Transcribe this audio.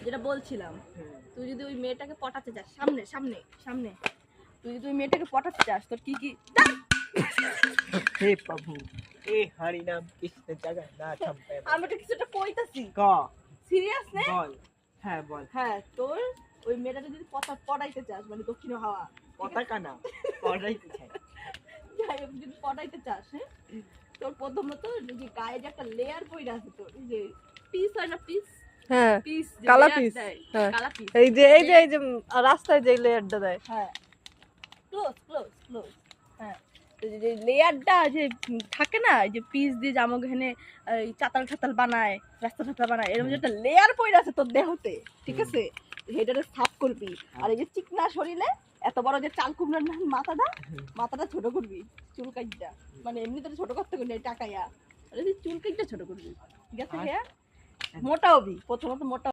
যেটা বলছিলাম, তুই যদি ওই মেয়েটাকে পটাতে চাস, সামনে সামনে সামনে, তুই যদি ওই মেয়েটাকে পটাতে চাস, তোর কি কি? हे प्रभु ए हरि नाम कृष्ण जगन्नाथ আমি তো কিছুটা কইতাছি, ক সিরিয়াস নে? বল হ্যাঁ বল হ্যাঁ, তোর ওই মেয়েটাকে যদি পটাইতে চাস, মানে দক্ষিণ হাওয়া পতাকা না পড়াইতে চাই যাই হোক, যদি পটাইতে চাস, হ্যাঁ, তোর প্রথমত যে গায়ে যে একটা লেয়ার পইরা আছে, তোর এই যে পিস হয় না, পিস হ্যাঁ পিস, কালা piece, হ্যাঁ। কালা পিস, এই যে রাস্তায় যে লেয়ারটা দেয়, হ্যাঁ, ক্লোজ ক্লোজ ক্লোজ, হ্যাঁ, তো যে লেয়ারটা যে থাকে না, এই যে পিস দিয়ে জামা এখানে চাতাল ঠাতাল বানায়, রাস্তা ঠাতা বানায়, এরকম যে একটা লেয়ার পইরা আছে তোর দেহতে, ঠিক আছে, সেটাকে সাফ করবি। আর এই যে চিকনা শরীরে এত বড় যে চাল কুমড়ার মাথাটা ছোট করবি, চুল কাইটা, মানে এমনিতে তো ছোট করতে করবি টাকাইয়া, চুল কাইটা ছোট করবি, ঠিক আছে? হ্যাঁ, মোটা হবি, প্রথমত মোটা